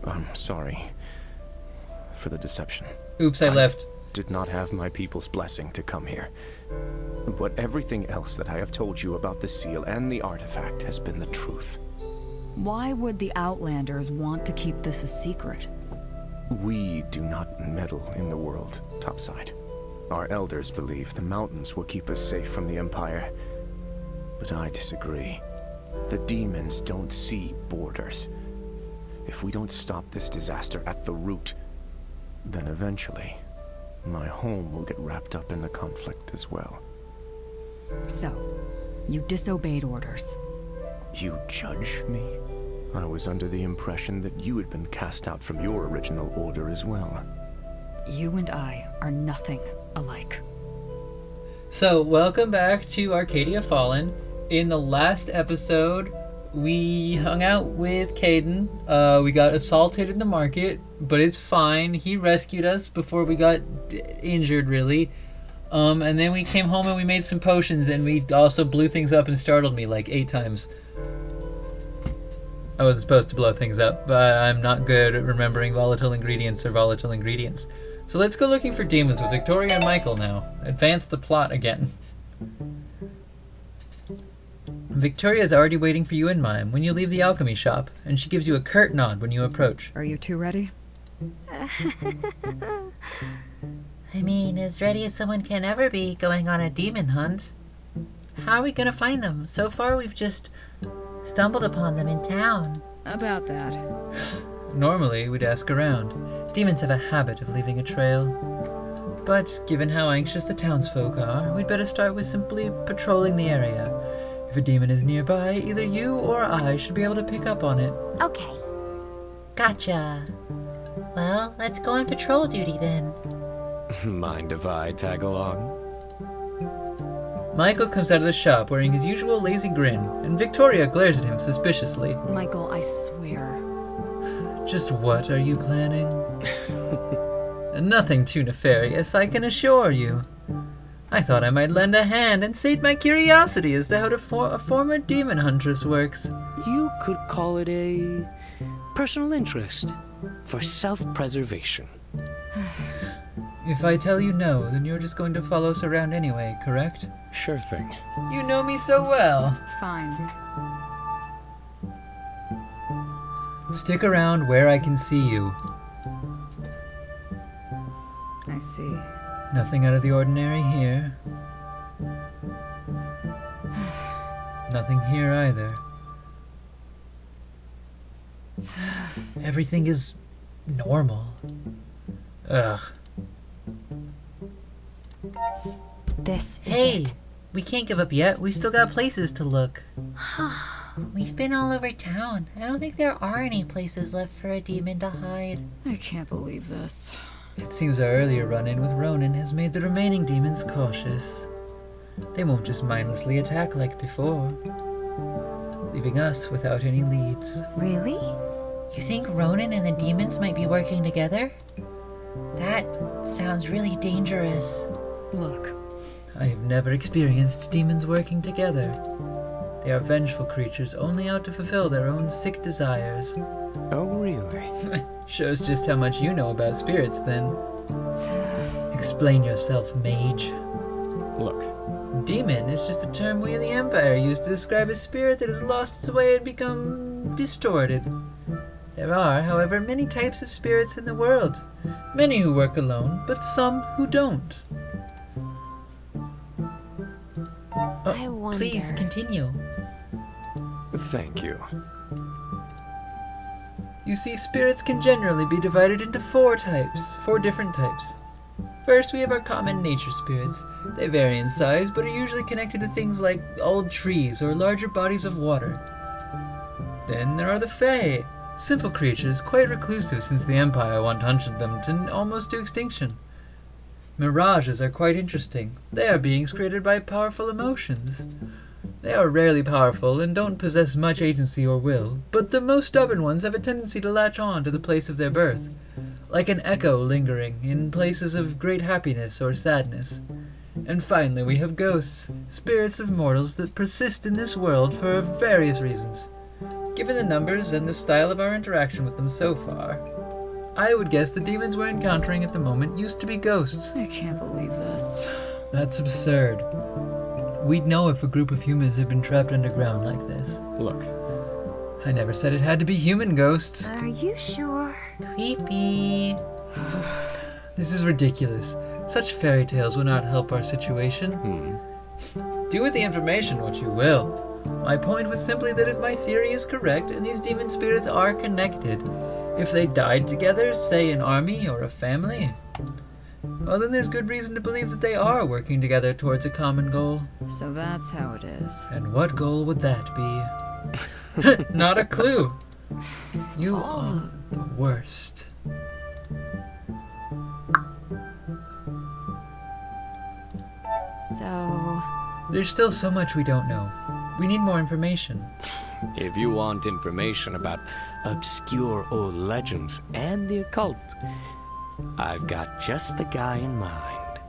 I'm sorry for the deception. Oops, I left. Did not have my people's blessing to come here. But everything else that I have told you about the seal and the artifact has been the truth. Why would the Outlanders want to keep this a secret? We do not meddle in the world, topside. Our elders believe the mountains will keep us safe from the Empire. But I disagree. The demons don't see borders. If we don't stop this disaster at the root, then eventually, my home will get wrapped up in the conflict as well. So, you disobeyed orders. You judge me? I was under the impression that you had been cast out from your original order as well. You and I are nothing alike. So, welcome back to Arcadia Fallen. In the last episode, we hung out with Caden. We got assaulted in the market, but it's fine. He rescued us before we got injured, really. And then we came home and we made some potions, and we also blew things up and startled me like 8 times. I wasn't supposed to blow things up, but I'm not good at remembering volatile ingredients or volatile ingredients. So let's go looking for demons with Victoria and Michael now. Advance the plot again. Victoria's already waiting for you in Mime when you leave the alchemy shop, and she gives you a curt nod when you approach. Are you two ready? I mean, as ready as someone can ever be going on a demon hunt. How are we gonna find them? So far we've just stumbled upon them in town. About that. Normally, we'd ask around. Demons have a habit of leaving a trail. But given how anxious the townsfolk are, we'd better start with simply patrolling the area. If a demon is nearby, either you or I should be able to pick up on it. Okay. Gotcha. Well, let's go on patrol duty then. Mind if I tag along? Michael comes out of the shop wearing his usual lazy grin, and Victoria glares at him suspiciously. Michael, I swear. Just what are you planning? Nothing too nefarious, I can assure you. I thought I might lend a hand and sate my curiosity as to how a former demon huntress works. You could call it a personal interest for self-preservation. If I tell you no, then you're just going to follow us around anyway, correct? Sure thing. You know me so well. Fine. Stick around where I can see you. I see. Nothing out of the ordinary here. Nothing here either. Everything is normal. Ugh. This is Hey, it. we can't give up yet. We still got places to look. We've been all over town. I don't think there are any places left for a demon to hide. I can't believe this. It seems our earlier run-in with Ronan has made the remaining demons cautious. They won't just mindlessly attack like before, leaving us without any leads. Really? You think Ronan and the demons might be working together? That sounds really dangerous. Look, I have never experienced demons working together. They are vengeful creatures only out to fulfill their own sick desires. Oh, really? Shows just how much you know about spirits, then. Explain yourself, mage. Look, Demon is just a term we in the Empire use to describe a spirit that has lost its way and become distorted. There are, however, many types of spirits in the world. Many who work alone, but some who don't. I wonder. Please continue. thank you. You see, spirits can generally be divided into 4 different types. First, we have our common nature spirits. They vary in size, but are usually connected to things like old trees or larger bodies of water. Then there are the Fae, simple creatures, quite reclusive since the Empire once hunted them almost to extinction. Mirages are quite interesting. They are beings created by powerful emotions. They are rarely powerful and don't possess much agency or will, but the most stubborn ones have a tendency to latch on to the place of their birth, like an echo lingering in places of great happiness or sadness. And finally we have ghosts, spirits of mortals that persist in this world for various reasons. Given the numbers and the style of our interaction with them so far, I would guess the demons we're encountering at the moment used to be ghosts. I can't believe this. That's absurd. We'd know if a group of humans had been trapped underground like this. Look, I never said it had to be human ghosts. Are you sure? Creepy. This is ridiculous. Such fairy tales will not help our situation. Do with the information what you will. My point was simply that if my theory is correct and these demon spirits are connected, if they died together, say an army or a family, well, then there's good reason to believe that they are working together towards a common goal. So that's how it is. And what goal would that be? Not a clue. You are the worst. So, There's still so much we don't know. We need more information. If you want information about obscure old legends and the occult, I've got just the guy in mind.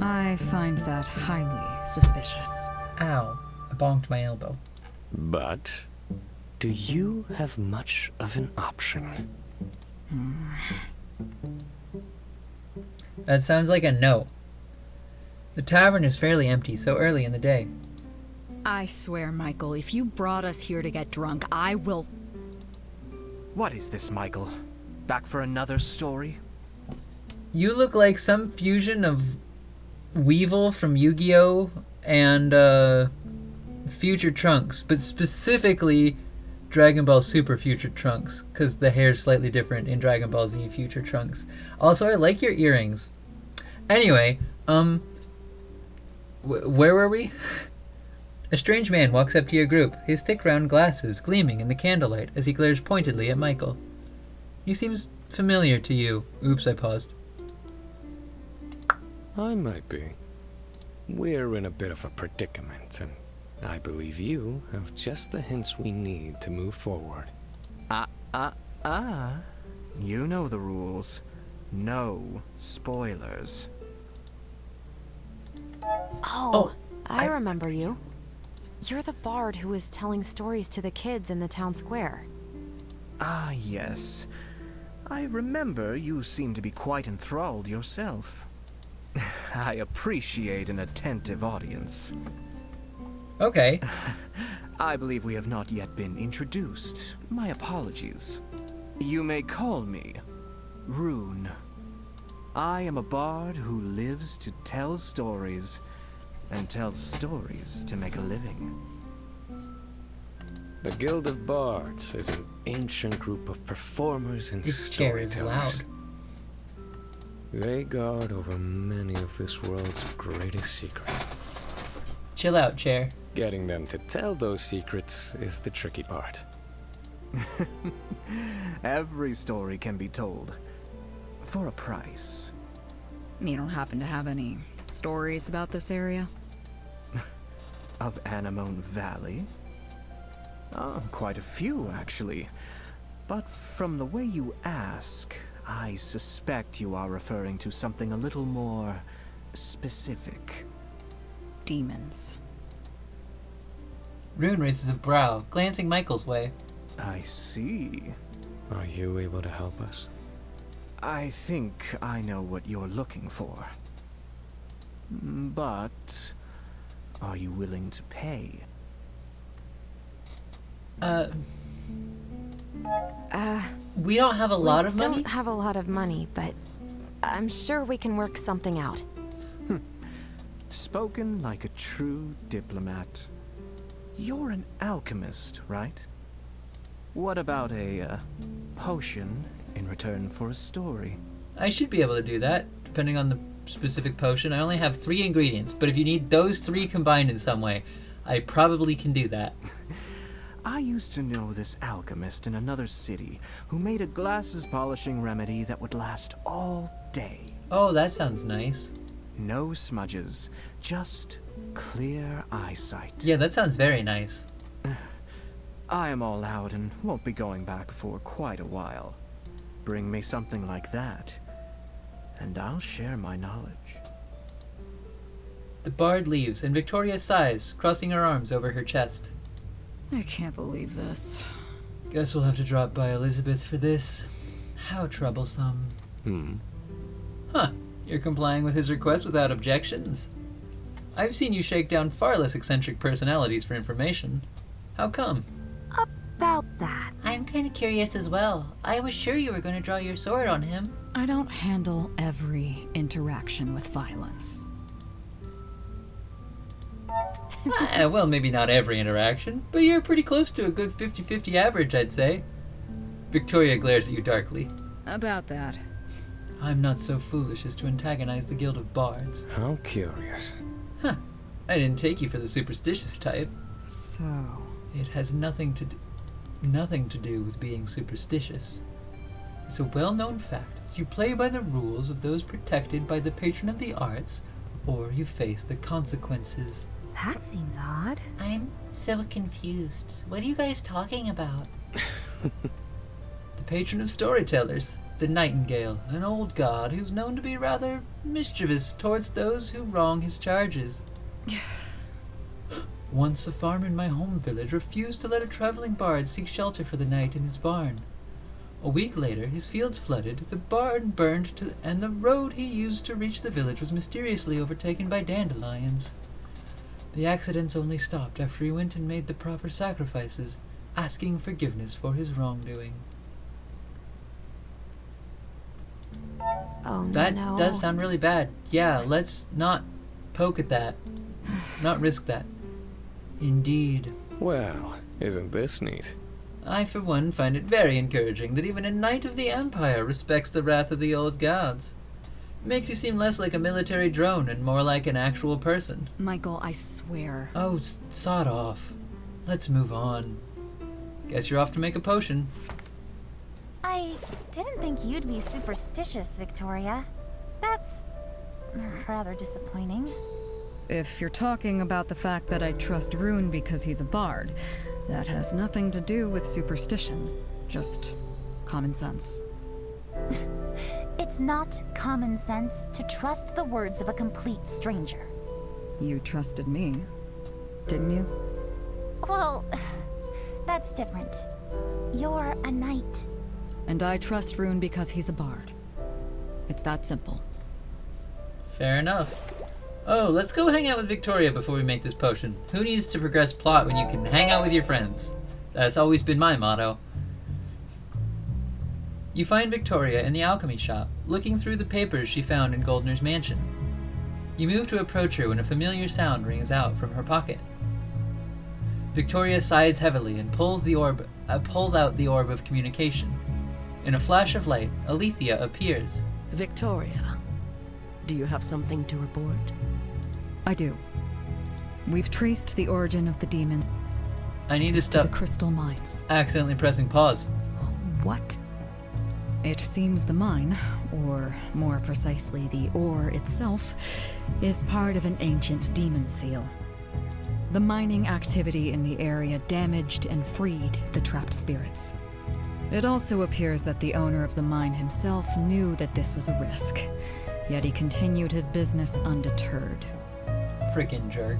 I find that highly suspicious. Ow. I bonked my elbow. But do you have much of an option? That sounds like a no. The tavern is fairly empty so early in the day. I swear, Michael, if you brought us here to get drunk, I will... What is this, Michael? Back for another story? You look like some fusion of Weevil from Yu-Gi-Oh! And Future Trunks, but specifically Dragon Ball Super Future Trunks, because the hair's slightly different in Dragon Ball Z Future Trunks. Also, I like your earrings. Anyway, where were we? A strange man walks up to your group, his thick round glasses gleaming in the candlelight as he glares pointedly at Michael. He seems familiar to you. Oops, I paused. I might be. We're in a bit of a predicament, and I believe you have just the hints we need to move forward. You know the rules. No spoilers. oh, I remember you. You're the bard who was telling stories to the kids in the town square. Ah, yes. I remember you seem to be quite enthralled yourself. I appreciate an attentive audience. Okay. I believe we have not yet been introduced. My apologies. You may call me Rune. I am a bard who lives to tell stories, and tells stories to make a living. The Guild of Bards is an ancient group of performers and This chair is storytellers. loud. They guard over many of this world's greatest secrets. Chill out, chair. Getting them to tell those secrets is the tricky part. Every story can be told. For a price. You don't happen to have any stories about this area? Of Anemone Valley? Oh, quite a few, actually. But from the way you ask, I suspect you are referring to something a little more specific. Demons. Rune raises a brow, glancing Michael's way. I see. Are you able to help us? I think I know what you're looking for. But are you willing to pay? We don't have a lot of We money? don't have a lot of money, but I'm sure we can work something out. Spoken like a true diplomat. You're an alchemist, right? What about a potion in return for a story? I should be able to do that, depending on the specific potion. I only have 3 ingredients, but if you need those 3 combined in some way, I probably can do that. I used to know this alchemist in another city who made a glasses polishing remedy that would last all day. Oh, that sounds nice. No smudges, just clear eyesight. Yeah, that sounds very nice. I am all out and won't be going back for quite a while. Bring me something like that, and I'll share my knowledge. The bard leaves, and Victoria sighs, crossing her arms over her chest. I can't believe this. Guess we'll have to drop by Elizabeth for this. How troublesome. Huh. You're complying with his request without objections? I've seen you shake down far less eccentric personalities for information. How come? About that. I'm kind of curious as well. I was sure you were going to draw your sword on him. I don't handle every interaction with violence. Well, maybe not every interaction, but you're pretty close to a good 50-50 average, I'd say. Victoria glares at you darkly. About that. I'm not so foolish as to antagonize the Guild of Bards. How curious. Huh. I didn't take you for the superstitious type. So, It has nothing to do with being superstitious. It's a well-known fact that you play by the rules of those protected by the patron of the arts, or you face the consequences. That seems odd. I'm so confused. What are you guys talking about? The patron of storytellers, the Nightingale, an old god who's known to be rather mischievous towards those who wrong his charges. Once a farmer in my home village refused to let a traveling bard seek shelter for the night in his barn. A week later, his fields flooded, the barn burned, and the road he used to reach the village was mysteriously overtaken by dandelions. The accidents only stopped after he went and made the proper sacrifices, asking forgiveness for his wrongdoing. Oh, That no. does sound really bad. Yeah, let's not poke at that. Not risk that. Indeed. Well, isn't this neat? I, for one, find it very encouraging that even a knight of the Empire respects the wrath of the old gods. Makes you seem less like a military drone and more like an actual person. Michael, I swear. Oh, sod off. Let's move on. Guess you're off to make a potion. I didn't think you'd be superstitious, Victoria. That's rather disappointing. If you're talking about the fact that I trust Rune because he's a bard, that has nothing to do with superstition. Just common sense. It's not common sense to trust the words of a complete stranger. You trusted me, didn't you? Well, that's different. You're a knight. And I trust Rune because he's a bard. It's that simple. Fair enough. Oh, let's go hang out with Victoria before we make this potion. Who needs to progress plot when you can hang out with your friends? That's always been my motto. You find Victoria in the alchemy shop, looking through the papers she found in Goldner's mansion. You move to approach her when a familiar sound rings out from her pocket. Victoria sighs heavily and pulls out the orb of communication. In a flash of light, Alethea appears. Victoria, do you have something to report? I do. We've traced the origin of the demon I need to to stop the crystal mines. accidentally pressing pause. What? It seems the mine, or more precisely the ore itself, is part of an ancient demon seal. The mining activity in the area damaged and freed the trapped spirits. It also appears that the owner of the mine himself knew that this was a risk, yet he continued his business undeterred. Frickin' jerk.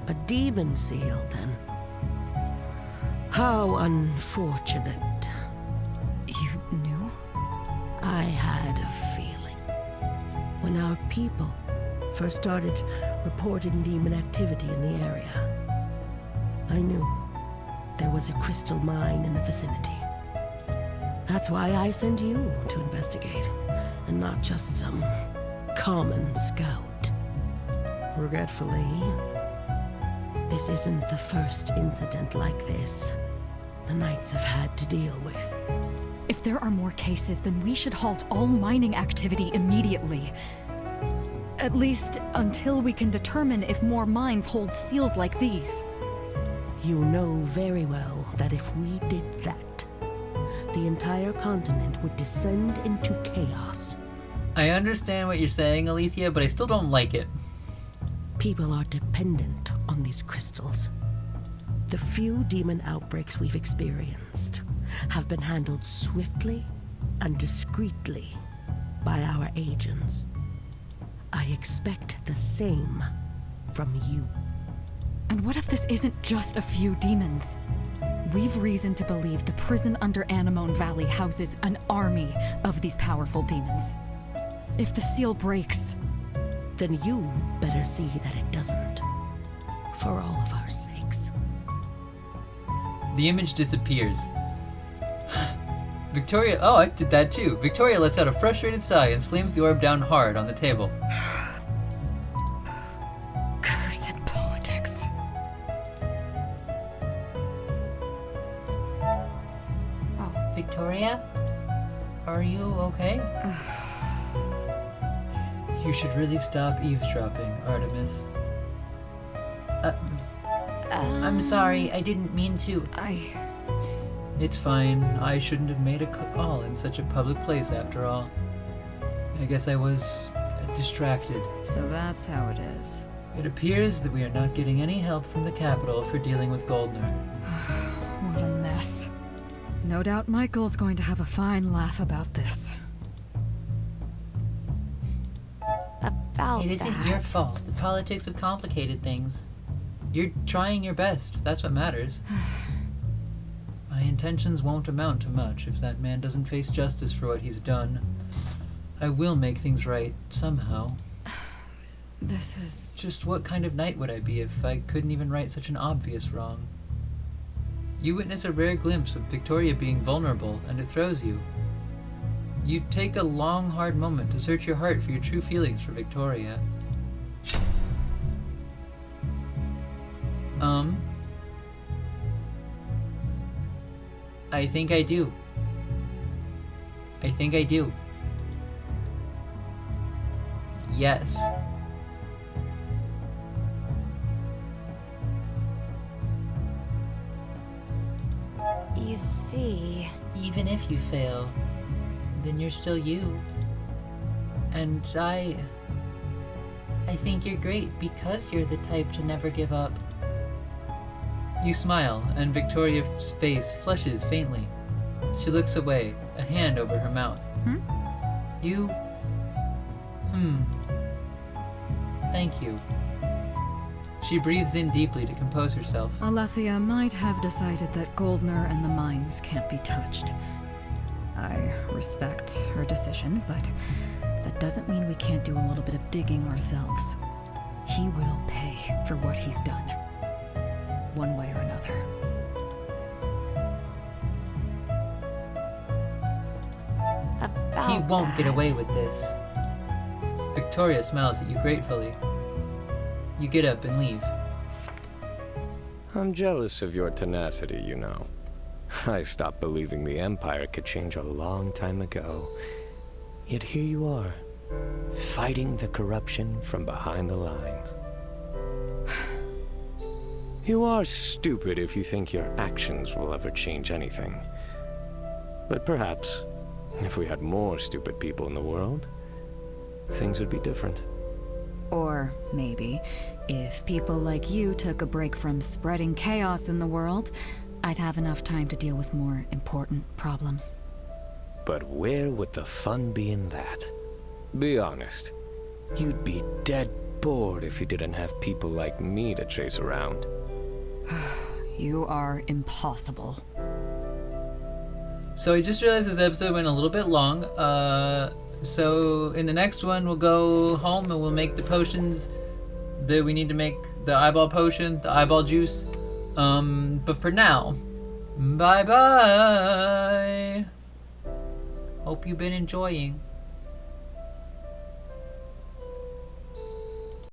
A demon seal, then. How unfortunate. You knew? I had a feeling. When our people first started reporting demon activity in the area, I knew there was a crystal mine in the vicinity. That's why I sent you to investigate, and not just some common scout. Regretfully, this isn't the first incident like this the Knights have had to deal with. If there are more cases, then we should halt all mining activity immediately. At least until we can determine if more mines hold seals like these. You know very well that if we did that, the entire continent would descend into chaos. I understand what you're saying, Alethea, but I still don't like it. People are dependent on these crystals. The few demon outbreaks we've experienced have been handled swiftly and discreetly by our agents. I expect the same from you. And what if this isn't just a few demons? We've reason to believe the prison under Anemone Valley houses an army of these powerful demons. If the seal breaks... Then you better see that it doesn't. For all of our sakes. The image disappears. Victoria... Oh, I did that too. Victoria lets out a frustrated sigh and slams the orb down hard on the table. Cursed politics. Victoria? Are you okay? You should really stop eavesdropping, Artemis. I'm sorry, I didn't mean to. It's fine. I shouldn't have made a call in such a public place after all. I guess I was distracted. So that's how it is. It appears that we are not getting any help from the capital for dealing with Goldner. What a mess. No doubt Michael's going to have a fine laugh about this. About It isn't that. your fault. The politics have complicated things. You're trying your best. That's what matters. My intentions won't amount to much if that man doesn't face justice for what he's done. I will make things right, somehow. This is... Just what kind of knight would I be if I couldn't even right such an obvious wrong? You witness a rare glimpse of Victoria being vulnerable, and it throws you. You take a long, hard moment to search your heart for your true feelings for Victoria. I think I do. I think I do. Yes. You see... Even if you fail, then you're still you. And I think you're great because you're the type to never give up. You smile, and Victoria's face flushes faintly. She looks away, a hand over her mouth. You... Thank you. She breathes in deeply to compose herself. Alethea might have decided that Goldner and the mines can't be touched. I respect her decision, but that doesn't mean we can't do a little bit of digging ourselves. He will pay for what he's done, one way or another. About He won't get that. away with this. Victoria smiles at you gratefully. You get up and leave. I'm jealous of your tenacity, you know. I stopped believing the Empire could change a long time ago. Yet here you are, fighting the corruption from behind the lines. You are stupid if you think your actions will ever change anything. But perhaps, if we had more stupid people in the world, things would be different. Or maybe, if people like you took a break from spreading chaos in the world, I'd have enough time to deal with more important problems. But where would the fun be in that? Be honest. You'd be dead bored if you didn't have people like me to chase around. You are impossible. So I just realized this episode went a little bit long. So in the next one, we'll go home and we'll make the potions that we need to make. The eyeball potion, the eyeball juice. But for now, bye-bye. Hope you've been enjoying.